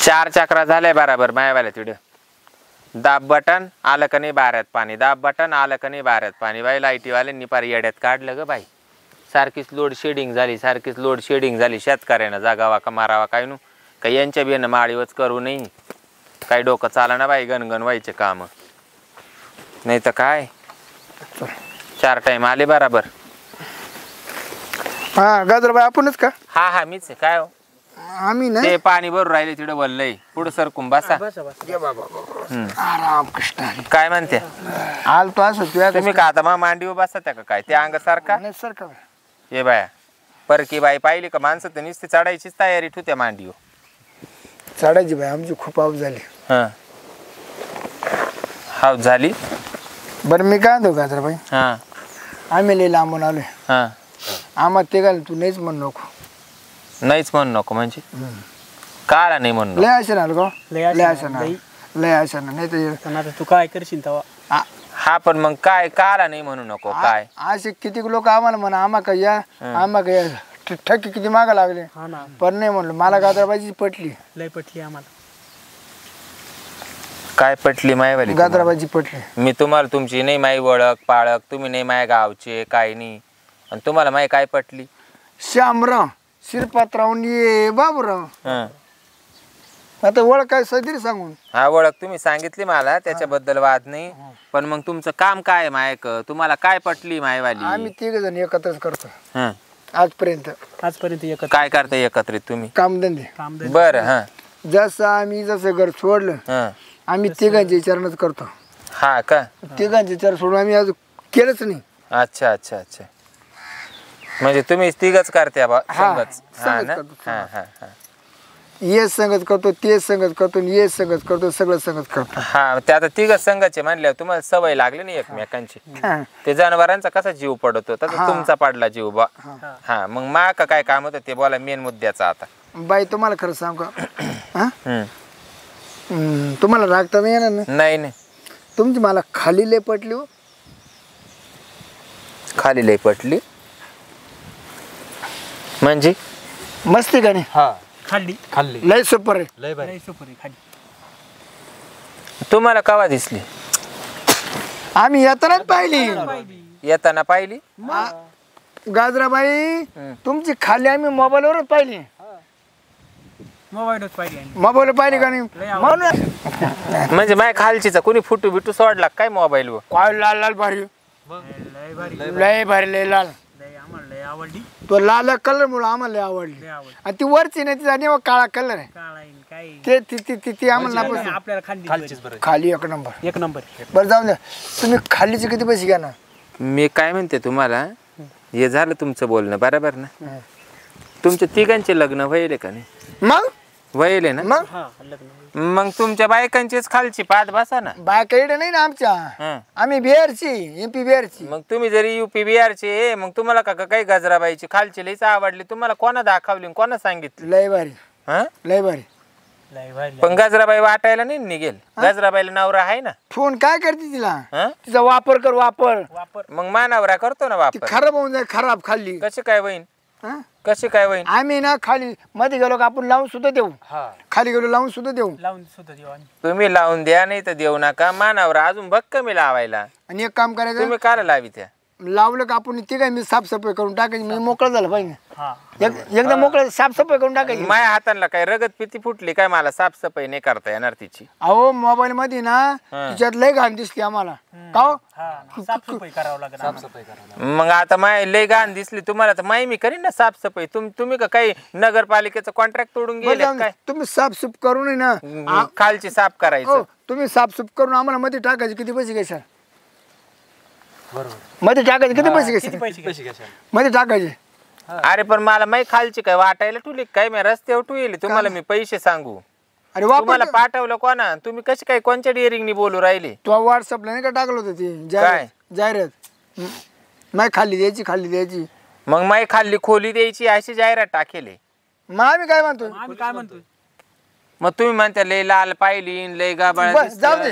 4 चक्रा झाल्या बराबर मायावाल्या तिड दाब बटन आलं का नाही बाऱ्यात पाणी दाब बटन आलं का नाही बाऱ्यात पाणी बाई लाईटीवाल्यांनी पार येड्यात काढलं ग बाई सारखीच लोड शेडिंग झाली शेतकऱ्यानं जागावा का मारावा काय नु काही यांच्या बियाणं माळीवच करू नाही काही डोकं चाला ना बाई गणगण व्हायचे काम नाही तर काय 4 टाइम आले बराबर हा गाजरबाई आपणच का हा मीच आहे काय हो आम्ही नाही ते पाणी भरून राहिले तिकडे वल्लय पुढे सरकून बसा राम कृष्ण काय म्हणते आलतो असं तुम्ही का आता मग मांडीवर बसा त्या का काय ते अंग सारखा नाही सर का ये बाया परकी बाई पाहिली का माणसं तर नुसती चढायचीच तयारी ठेवत्या मांडीवर चढायची बाई आमची खूप हाऊस झाली हाऊस झाली बरं मी काय म्हणतो गाजरबाई हा आम्ही लई लांबून आलोय हा आम्हाला ते घाल तू नाहीच म्हण नको नाहीच म्हणू नको म्हणजे काला नाही म्हणू लय असे ना ग लय असे ना नाही तर तू काय करशील तेव्हा हा पण मग काय काला नाही म्हणू नको काय असे किती लोक आम्हाला म्हणा आम्हा का या ठक्की किती मागा लागले पण नाही म्हणलं मला गाजराबाईची पटली लय पटली आम्हाला काय पटली मायवाली गाजराबाईची पटली मी तुम्हाला तुमची नाही माई ओळख पाळख तुम्ही नाही माय गावचे काय नाही आणि तुम्हाला माई काय पटली श्यामराव शिरपातराव ये बाबूराव आता ओळख काय सदरी सांगून हा ओळख तुम्ही सांगितली मला त्याच्याबद्दल वाद नाही पण मग तुमचं काम काय मायक तुम्हाला काय पटली मायवाली आम्ही 3 जण एकत्रच करतो हं. आजपर्यंत एकत्र काय करता एकत्रित तुम्ही कामधंदे बरं हा जसं घर सोडलं आम्ही 3घांचे विचारणच करतो हा का 3घांचे विचार सोडून आम्ही आज केलंच नाही अच्छा अच्छा अच्छा म्हणजे तुम्ही तिघच करते बा संगच हा ना हा हा हा ये संगत करतो ते संगत करतो ये संगत करतो सगळं संगत करतो हा ते आता तिघच संघाचे म्हणल्यावर तुम्हाला सवय लागली नाही एकमेकांची ते जनावरांचा कसा जीव पडतो तसा तुमचा पडला जीव बा हा मग मा का काय काम होतं ते बोला मेन मुद्द्याचा आता बाई तुम्हाला खरं सांगू का तुम्हाला रागता नाही येणार ना नाही नाही तुमची मला खाली लय पटली हो खाली लय पटली म्हणजे मस्ती का नाही हा खाल्ली लय सुपर आहे लय सुपर आहे खाल्ली तुम्हाला कवा दिसली आम्ही येतानाच पाहिली येताना पाहिली गाजराबाई तुमची खाली आम्ही मोबाईलवरच पाहिली मोबाईलच पाहिली मोबाईल पाहिली का नाही म्हणून म्हणजे माझ्या खालचीचा कोणी फुटू बिटू सोडला काय मोबाईल वर काय लाल लाल भारी लय भारी लय लाल आम्हाला लय आवडली तो लाल कलर मुळे आम्हाला लय आवडली आणि ती वरची नाही ती आणि काळा कलर आहे ते ती आम्हाला आपल्याला खाली एक नंबर आहे. बरं जाऊन द्या तुम्ही खालीचे किती पैसे घ्या ना मी काय म्हणते तुम्हाला हे झालं तुमचं बोलणं बरोबर ना तुमच्या तिघांचे लग्न व्हायले का नाही मग व्हायले ना मग तुमच्या बायकांचीच खालची पाच बसा ना बायकडे नाही ना आमच्या आम्ही बिहारची MP बिहारची मग तुम्ही जरी UP बिहारचे मग तुम्हाला का काही गजराबाईची खालची लईच आवडली तुम्हाला कोणा दाखवली कोणा सांगितलं लय भारी हा लय भारी पण गजराबाई वाटायला नाही निघेल गजराबाईला नवरा आहे ना फोन काय करते तिला तिचा वापर कर वापर मग मानवरा करतो ना ती वापर खराब होऊन जाईल खराब खाल्ली कशी काय होईन कशी काय होईन आम्ही ना खाली मध्ये गेलो का आपण लावून सुद्धा देऊ खाली गेलो लावून सुद्धा देऊ तुम्ही लावून द्या नाही तर देऊ नका मानवरा अजून बघ कमी लावायला आणि एक काम करायचं तुम्ही काला लावी त्या लावलं का आपण ते काय मी साफसफाई करून टाकायची म्हणजे मोकळं झालं पाहिजे एकदा मोकळं साफसफाई करून टाकायची माझ्या हातांना काय रगत पिती फुटली काय मला साफसफाई नाही करता येणार तिची अहो मोबाईल मध्ये ना तिच्यात लय घाण दिसली आम्हाला साफसफाई करावं लागेल मग आता माय लय घाण दिसली तुम्हाला तर माय मी करीन ना साफसफाई तुम्ही का काही नगरपालिकेचं कॉन्ट्रॅक्ट तोडून गेले काय तुम्ही साफसूफ करून ना खालची साफ करायचं तुम्ही साफसूफ करून आम्हाला मध्ये टाकायचे किती पैसे घ्यायचे मध्ये टाकायचे किती पैसे घ्यायचे मध्ये टाकायचे अरे पण मला माही खालची काय वाटायला ठुली काय मी रस्त्यावर ठुली तुम्हाला मी पैसे सांगू अरे तुम्हाला पाठवलं कोणा तुम्ही कशी काय कोणत्या डिअरिंगनी बोलू राहिले तो व्हॉट्सअपला नाही का टाकलं होतं ते जाहिरात माय खाल्ली द्यायची मग माही खाल्ली खोली द्यायची अशी जाहिरात टाकेले मग आम्ही काय म्हणतो मग तुम्ही म्हणता लय लाल पाहिली लय गाबाळ जाऊ दे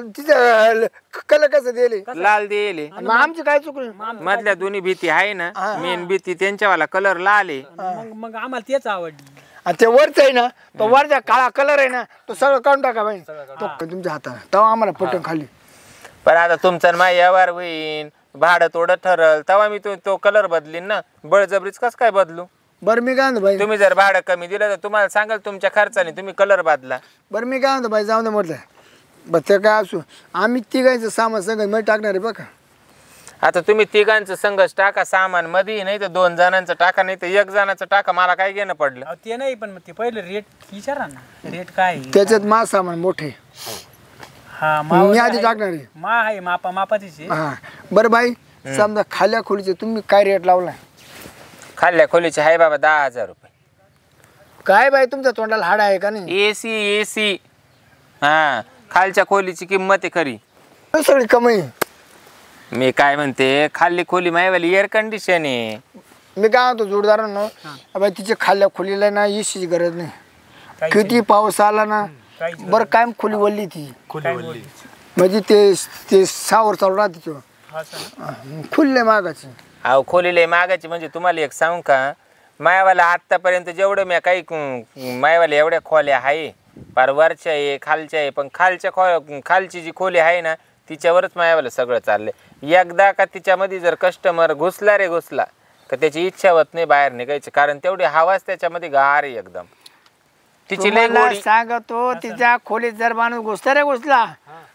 तिचं कलर कसं दिले लाल दिले मग आमची काय चुकली मधल्या दोन्ही भीती आहे ना मेन भीती त्यांच्यावाला कलर लाल आहे मग आम्हाला तेच आवडली आणि ते वरच आहे ना तो वरचा काळा कलर आहे ना तो सगळं काढून टाका बाई तो तुमच्या हाताने तेव्हा आम्हाला पटून खाली. पण आता तुमचं माझ्या व्यवहार होईन भाडं थोडं ठरल तेव्हा मी तो कलर बदलीन ना. बळजबरीच कसं काय बदलू. बरं मी काय म्हणतो बाई तुम्ही जर भाडं कमी दिलं तर तुम्हाला सांगाल तुमच्या खर्चाने तुम्ही कलर बदला. बरं मी काय म्हणतो बाई जाऊ दे म्हटलं बरं ते काय असू आम्ही तिघायचं सामान सगळं मध्ये टाकणार आहे बघा. आता तुम्ही तिघांचं संघच टाका सामान मध्ये नाही तर 2 जणांचं टाका नाही तर 1 जणांचं टाका मला काय घेणं पडलं. अहो, ते नाही पण मग ते पहिले रेट विचारा ना रेट काय आहे? त्याच्यात मा सामान मोठे हा मी आधी टाकणार आहे. मा आहे मापातीच आहे. हा बरं बाई समजा खाल्या खोलीचे तुम्ही काय रेट लावला खाल्ल्या खोलीचे आहे बाबा 10,000 रुपये. काय बाई तुमच्या तोंडाला हाड आहे का नाही. एसी हा खालच्या खोलीची किंमत आहे खरी. सगळी कमाई मी काय म्हणते खाल्ली खोली मायवाली एअर कंडिशन आहे. मी काय म्हणतो जोडदारांनो बाई तिच्या खाल्ल्या खोलीला ना इशीची गरज नाही. काहीच किती पाऊस आला ना काहीच बरं कायम खोली वळली ती काय बोलली? म्हणजे ते सावर चालू राहते तो असं ना? खुल्ले मागाची. अहो खोलीला मागायची म्हणजे तुम्हाला एक सांगू का मायावाला आत्तापर्यंत जेवढं मी काही मायावाला एवढ्या खोल्या आहे पार वरच्या आहे खालच्या आहे पण खालची जी खोली आहे ना तिच्यावरच मायावाला सगळं चाललंय. एकदा का तिच्यामध्ये जर कस्टमर घुसला का त्याची इच्छा होत नाही बाहेर निघायची कारण तेवढी हवाच त्याच्यामध्ये गार आहे एकदम. तिची लय गोडी सांगतो तिच्या खोलीत जर माणूस घुसला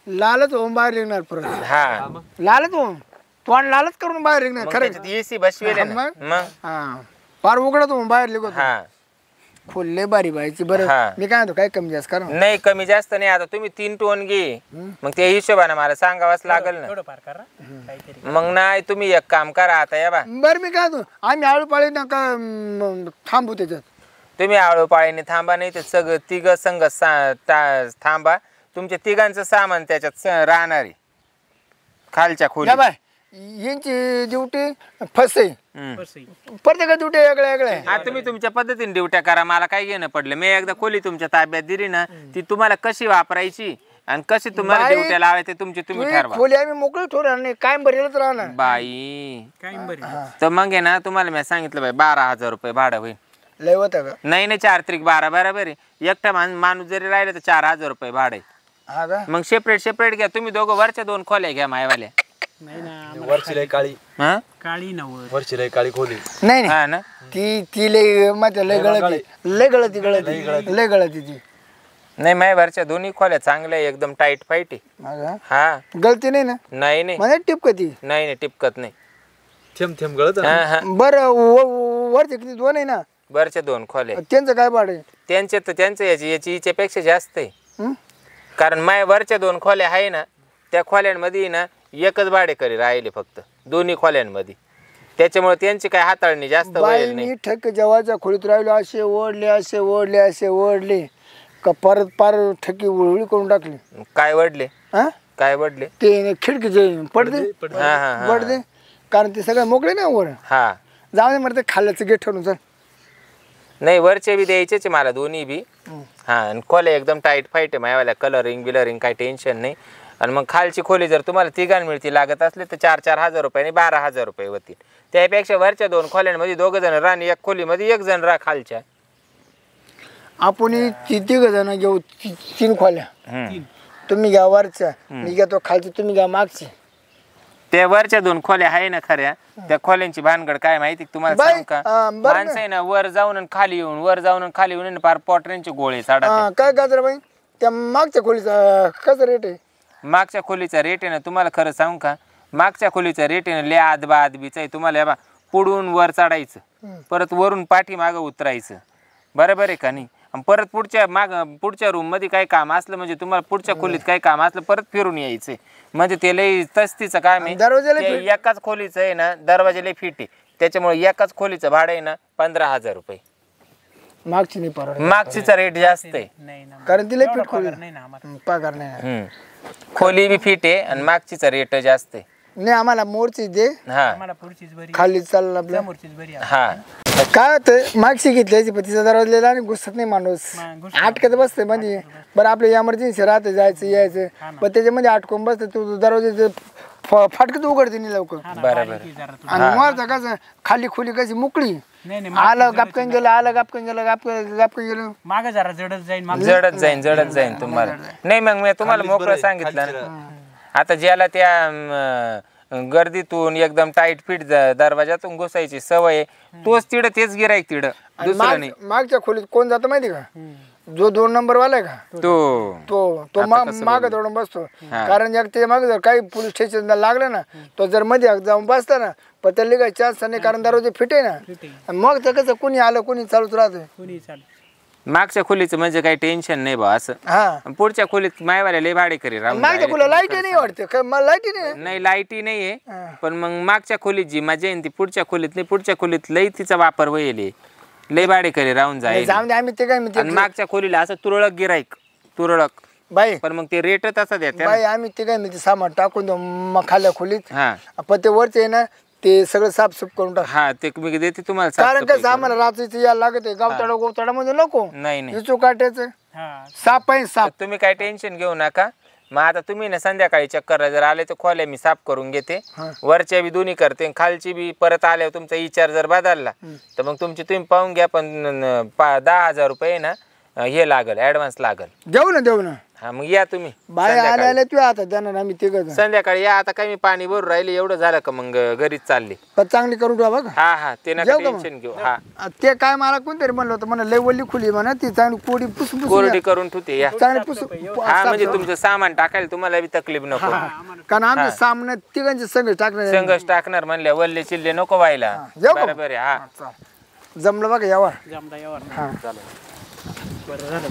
लालच होऊन बाहेर निघणार परत. हा लालच होऊन तोंड लालच करून बाहेर निघणार खरं. एसी बसवेल ना मग हा पार उघडत होऊन बाहेर निघत हा खोलले बारी बायची. बरं हा. मी काय म्हणतो काय कमी जास्त करा नाही कमी जास्त नाही. आता तुम्ही 3 टोन घे मग त्या हिशोबाने मला सांगावंच लागेल ना. थोडं फार करा काहीतरी. मग नाही तुम्ही एक काम करा आता या बा बरं मी काय म्हणतो आम्ही आळूपाळी नका थांबू त्याच्यात. तुम्ही आळूपाळीने थांबा नाही तर सगळं तिघ संघ थांबा. तुमच्या तिघांचं सामान त्याच्यात राहणार आहे खालच्या खोली. या बाय यांची ड्युटी फसे बसही. प्रत्येक ड्युटी वेगळ्या वेगळ्या. हा तुम्ही तुमच्या पद्धतीने ड्युट्या करा मला काय घेणं पडलं. मी एकदा खोली तुमच्या ताब्यात दिली ना ती तुम्हाला कशी वापरायची आणि कशी तुम्हाला बाई, ड्युट्या लावायचे तुम्ही ठरवा. खोली आम्ही मोकळी ठेवणार नाही कायम भरेलच राहणार. बाई काय बरी तर मग आहे ना तुम्हाला मी सांगितलं बाई 12,000 रुपये भाडं होईल. लय होतं का. नाही 4 त्रिक 12 बरोबर आहे. एकटा माणूस जरी राहिला तर 4,000 रुपये भाडं आहे. हा का मग सेपरेट घ्या तुम्ही दोघं वरच्या 2 खोल्या घ्या मायवाल्या. नाही ना वरची लय काळी हा काळी नव्वद. वरची लय काळी खोली. नाही नाही हा ना ती लय माझ्या लय गळती ती. नाही माय वरच्या दोन्ही खोल्या चांगल्या आहे, एकदम टाईट फाईट आहे. हा का? हा गळती नाही ना नाही म्हणजे टिपकती. नाही टिपकत नाही. थेंब गळत हा हा बरं वरचे किती 2 आहे ना वरच्या 2 खोल्या त्यांचं काय भाडं आहे. त्यांचं याची हिच्यापेक्षा जास्त आहे. हं? कारण माय वरच्या 2 खोल्या आहे ना त्या खोल्यांमध्ये ना एकच भाडेकरी राहिले फक्त दोन्ही खोल्यांमध्ये. त्याच्यामुळे त्यांची काय हाताळणी जास्त बाई होईल नाही. मी ठक जेव्हाच्या खोलीत राहिलो असे ओढले का परत पार ठकी उळवळी करून टाकली. काय वडले हा काय वडले ते खिडकीचे पडदे हा हा पडदे कारण ते सगळे मोकळे ना वर. हा जाऊ दे म्हणते खाल्ल्याचं गेट ठेवून चल. नाही वरचे बी द्यायचेच आहे मला दोन्ही बी. हा आणि खोल्या एकदम टाईट फाईट आहे मायावाल्या बिलरिंग काही टेन्शन नाही. आणि मग खालची खोली जर तुम्हाला तिघांना मिळती लागत असले तर 4,000 रुपये आणि 12,000 रुपये होतील. त्यापेक्षा वरच्या 2 खोल्यांमध्ये 2 जण राहा आणि 1 खोलीमध्ये 1 जण राहा खालच्या. आपण 3 जण घेऊ 3 खोल्या. तुम्ही घ्या वरच्या मी घेतो खालची तुम्ही घ्या मागची. त्या वरच्या 2 खोल्या आहे ना खऱ्या त्या खोल्यांची भानगड काय माहिती तुम्हाला बाई, सांगू का बरं ना. माणसं आहे ना वर जाऊन आणि खाली येऊन पार पॉटऱ्यांचे गोळे साडा. काय गाजर बाई त्या मागच्या खोलीचा कसं रेट आहे. मागच्या खोलीचा रेट आहे ना तुम्हाला खरं सांगू का मागच्या खोलीचा रेट आहे ना लय आदबीचा आहे. तुम्हाला बा पुढून वर चढायचं परत वरून पाठी मागं उतरायचं बरोबर आहे का नाही. आणि परत पुढच्या रूम मध्ये काही काम असलं म्हणजे तुम्हाला पुढच्या खोलीत काही काम असलं परत फिरून यायचं म्हणजे ते लय तस्तीचं काम आहे. दरवाजाला ते एकाच खोलीचं आहे ना दरवाजा लय फिट आहे त्याच्यामुळे एकाच खोलीचं भाडं आहे ना 15,000 रुपये. मागची नाही परवडत मागचीचा रेट जास्त आहे नाही ना कारण तिला फिट खोली नाही ना आम्हाला. पगार नाही. खोली बी फिट आहे आणि मागचीचा रेट जास्त आहे. नाही आम्हाला मोरची दे हा आम्हाला पुढचीच बरी खाली चाललं आपलं समोरचीच बरी आहे. हा काय होतं मागशी घेतल्याची पण तिचा दरवाजलेला आणि घुसत नाही माणूस मग आटकत बसते म्हणजे बरं आपलं इमर्जन्सी राहते जायचं यायचं पण त्याच्यामध्ये अटकून बसते तू दरवाजे फाटकत उघडते नाही लवकर बरोबर की जरा थोडी- आणि मोरचं कसं खाली खोली कशी मोकळी नाही नाही आलं गापकन गेलं आलं गापकन गेलं गापकन गेलं मागे जरा जडच जाईल मागं. जडत जाईन तुम्हाला नाही मग मी तुम्हाला मोकळं सांगितलं ना आता ज्याला त्या गर्दीतून एकदम टाईट फिट दरवाजातून घुसायची सवय आहे, तोच तिडं तेच गिराईक तिडं आणि दुसरं नाही मागच्या खोलीत कोण जातं माहिती का जो 2 नंबर वाला आहे का तो तो माग दौडून बसतो कारण एक ते माग जर काही पोलीस स्टेशन लागलं ना तो जर मध्ये जाऊन बसला ना पण त्याला काय चान्स नाही कारण दरवाजे फिट आहे ना आणि मग तर कसं कुणी आलं कुणी चालूच राहतं कोणी चाल मागच्या खोलीचं म्हणजे काही टेन्शन नाही बा असं हा पुढच्या खोलीत मायवाल्या लय भाडे करी राहून मागच्या खोला लाईट नाही वाटते काय मला लाईट नाही नाही लाईटी नाहीये पण मग मागच्या खोलीत जी मजा येईन ती पुढच्या खोलीत नाही पुढच्या खोलीत लई तिचा वापर होईल लय भाडे करी राहून जाईल जाऊन दे आम्ही ते काय म्हणते आणि मागच्या खोलीला असं तुरळक गिराईक तुरळक बाई पण मग ते रेट तसा देते बाई आम्ही ते काय म्हणते सामान टाकून देऊ मग खाल्ल्या खोलीत हा पण ते वरचे आहे ना ते सगळं साफसूफ करून टाक हा ते मी देते तुम्हाला कारण साफसफाई कसं आम्हाला रात्रीचं यायला लागत आहे गावताडा मध्ये नको करून. नाही नाही इचू काट्याचं हा साप पाहिजे साप तुम्ही काय टेन्शन घेऊ नका मग आता तुम्ही ना संध्याकाळी चक्करला जर आले तर खोल्या मी साफ करून घेते वरच्या बी दोन्ही करते खालची बी परत आल्यावर तुमचा विचार जर बदलला तर मग तुमची तुम्ही पाहून घ्या पण 10,000 रुपये ना हे लागल ऍडव्हान्स लागल देऊ ना हा मग या तुम्ही बाय आल्या तू आता देणार आम्ही ते करतो संध्याकाळी या आता काय मी पाणी भरून राहिले एवढं झालं का मग घरीच चालले पण चांगली करून ठेवा बघा हा हा ते नका टेन्शन घेऊ हा ते काय मला कोणतरी म्हणलं होतं म्हणा लय वल्ली खुली म्हणा ती चांगली कोडी पुसून कोरडी करून ठेवते या चांगली पुसून हा म्हणजे तुमचं सामान टाकायला तुम्हाला बी तकलीफ नको कारण आमच्या सामने तिघांचे सगळे टाकणार संघच टाकणार म्हणल्या वल्ले चिल्ले नको व्हायला जाऊ का? बरोबर आहे हा जमलं बघा यावर जमदा यावर हा बरं झालं